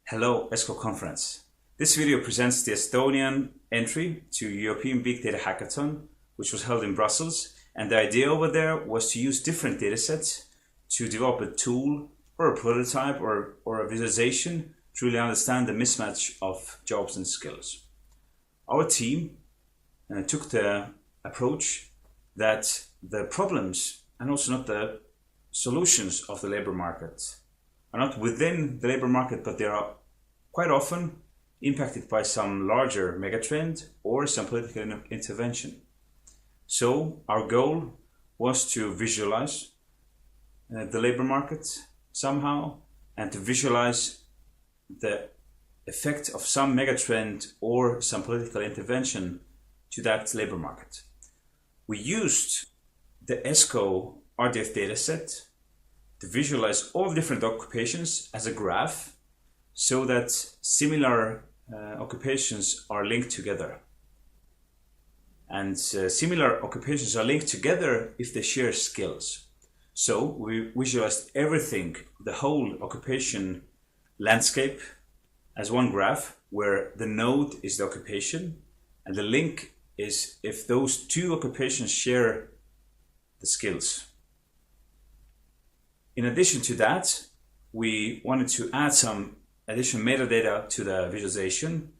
Hello, ESCO conference. This video presents the Estonian entry to European Big Data Hackathon, which was held in Brussels. And the idea over there was to use different datasets to develop a tool or a prototype or a visualization to really understand the mismatch of jobs and skills. Our team took the approach that the problems and also not the solutions of the labor market are not within the labor market, but they are quite often impacted by some larger megatrend or some political intervention. So our goal was to visualize the labor market somehow and to visualize the effect of some megatrend or some political intervention to that labor market. We used the ESCO RDF dataset to visualize all different occupations as a graph so that similar occupations are linked together. And similar occupations are linked together if they share skills. So we visualized everything, the whole occupation landscape as one graph where the node is the occupation and the link is if those two occupations share the skills. In addition to that, we wanted to add some additional metadata to the visualization,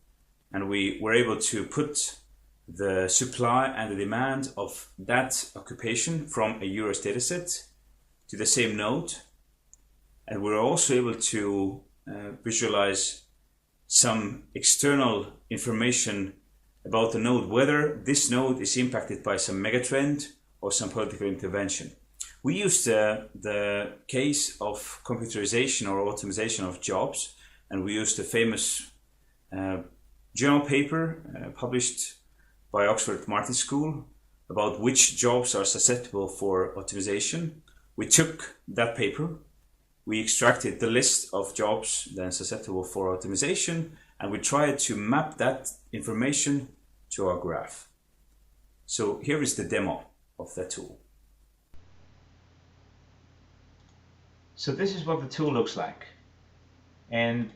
and we were able to put the supply and the demand of that occupation from a EURES dataset to the same node. And we were also able to visualize some external information about the node, whether this node is impacted by some megatrend or some political intervention. We used the case of computerization or automation of jobs, and we used a famous journal paper published by Oxford Martin School about which jobs are susceptible for optimization. We took that paper, we extracted the list of jobs then susceptible for optimization, and we tried to map that information to our graph. So here is the demo of that tool. So this is what the tool looks like. And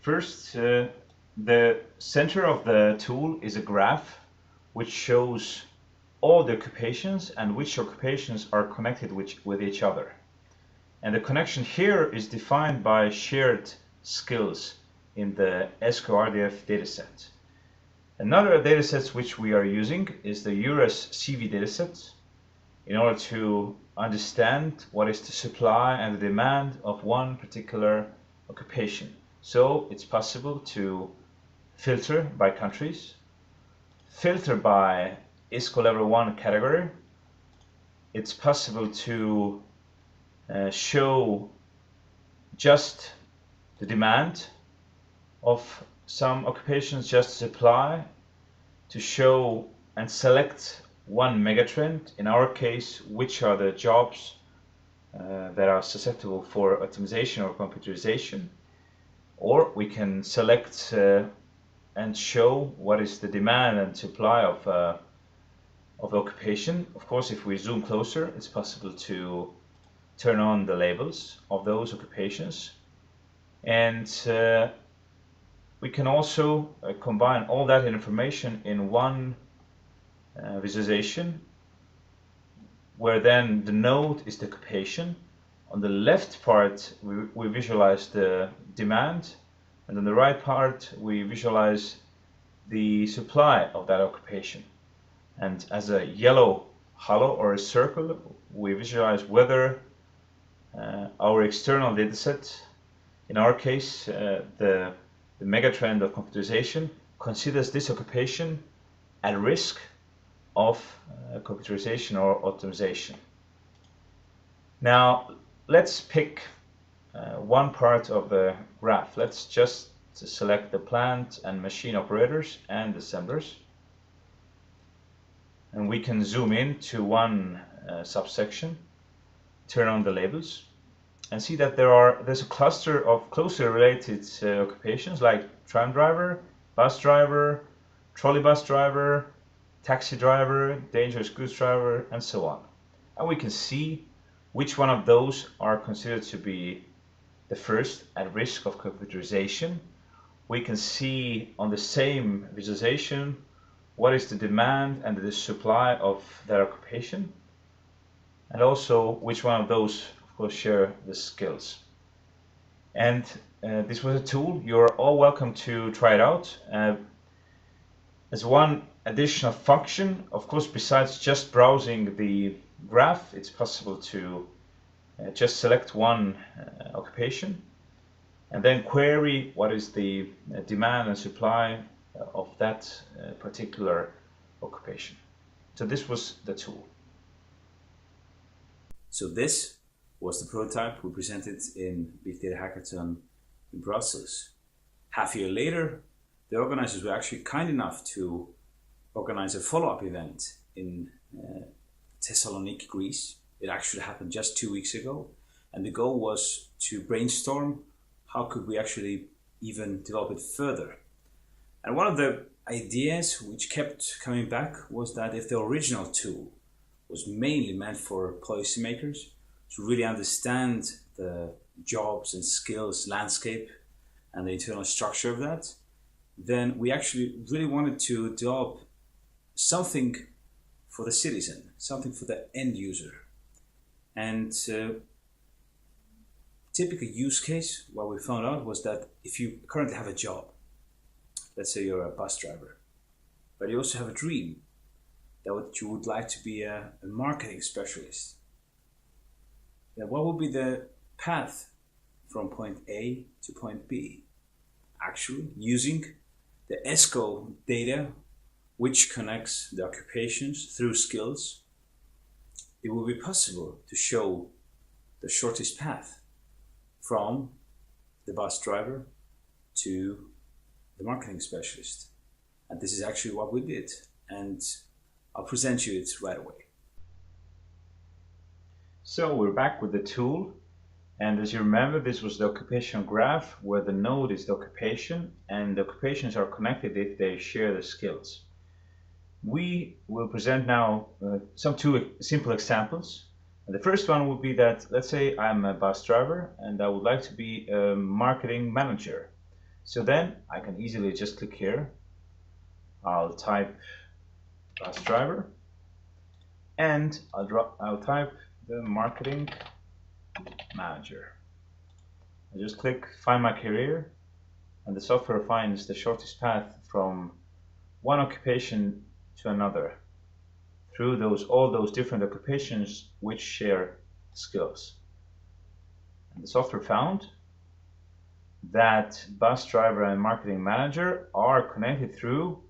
first, the center of the tool is a graph which shows all the occupations and which occupations are connected with each other. And the connection here is defined by shared skills in the ESCO RDF dataset. Another dataset which we are using is the EURES CV dataset in order to understand what is the supply and the demand of one particular occupation. So it's possible to filter by countries, filter by ESCO level 1 category. It's possible to show just the demand of some occupations, just supply, to show and select one megatrend, in our case, which are the jobs that are susceptible for optimization or computerization. Or we can select and show what is the demand and supply of occupation. Of course, if we zoom closer, it's possible to turn on the labels of those occupations. And we can also combine all that information in one visualization, where then the node is the occupation. On the left part we visualize the demand, and on the right part we visualize the supply of that occupation. And as a yellow hollow or a circle, we visualize whether our external dataset, in our case the megatrend of computerization, considers this occupation at risk of computerization or optimization. Now let's pick one part of the graph. Let's just select the plant and machine operators and assemblers, and we can zoom in to one subsection, turn on the labels, and see that there's a cluster of closely related occupations like tram driver, bus driver, trolley bus driver, taxi driver, dangerous goods driver, and so on. And we can see which one of those are considered to be the first at risk of computerization. We can see on the same visualization what is the demand and the supply of their occupation, and also which one of those, of course, share the skills. And this was a tool. You're all welcome to try it out. As one additional function, of course, besides just browsing the graph, it's possible to just select one occupation and then query what is the demand and supply of that particular occupation. So this was the tool. So this was the prototype we presented in Big Data Hackathon in Brussels. Half a year later, the organizers were actually kind enough to organize a follow-up event in Thessaloniki, Greece. It actually happened just 2 weeks ago. And the goal was to brainstorm how could we actually even develop it further. And one of the ideas which kept coming back was that if the original tool was mainly meant for policymakers to really understand the jobs and skills landscape and the internal structure of that, then we actually really wanted to develop something for the citizen, something for the end user. And typical use case, what we found out was that if you currently have a job, let's say you're a bus driver, but you also have a dream that you would like to be a marketing specialist, then what would be the path from point A to point B? Actually, using the ESCO data, which connects the occupations through skills, it will be possible to show the shortest path from the bus driver to the marketing specialist. And this is actually what we did. And I'll present you it right away. So we're back with the tool. And as you remember, this was the occupational graph where the node is the occupation and the occupations are connected if they share the skills. We will present now some two simple examples. And the first one would be that, let's say I'm a bus driver and I would like to be a marketing manager. So then I can easily just click here. I'll type bus driver and I'll type the marketing manager. I just click find my career and the software finds the shortest path from one occupation to another through all those different occupations which share skills. And the software found that bus driver and marketing manager are connected through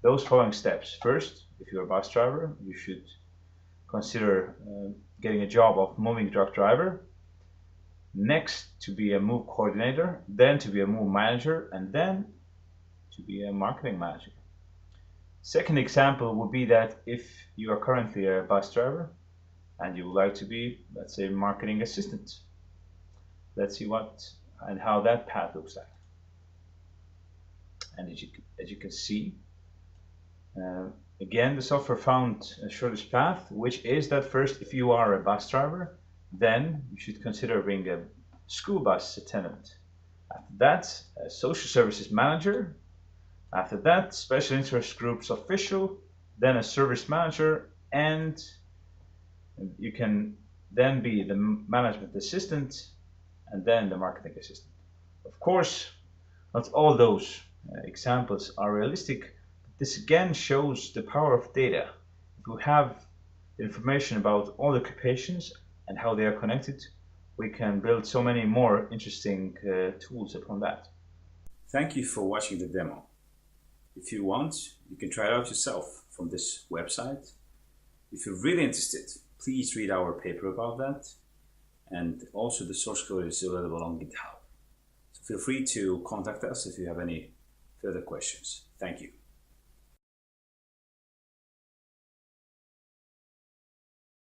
those following steps. First, if you're a bus driver, you should consider getting a job of moving truck driver. Next, to be a move coordinator, then to be a move manager, and then to be a marketing manager. Second example would be that if you are currently a bus driver and you would like to be, let's say, marketing assistant. Let's see what and how that path looks like. And as you can see, again, the software found a shortest path, which is that first, if you are a bus driver, then you should consider being a school bus attendant. After that, a social services manager. After that, special interest groups official, then a service manager, and you can then be the management assistant and then the marketing assistant. Of course, not all those examples are realistic. This again shows the power of data. If we have the information about all occupations and how they are connected, we can build so many more interesting tools upon that. Thank you for watching the demo. If you want, you can try it out yourself from this website. If you're really interested, please read our paper about that. And also the source code is available on GitHub. So feel free to contact us if you have any further questions. Thank you.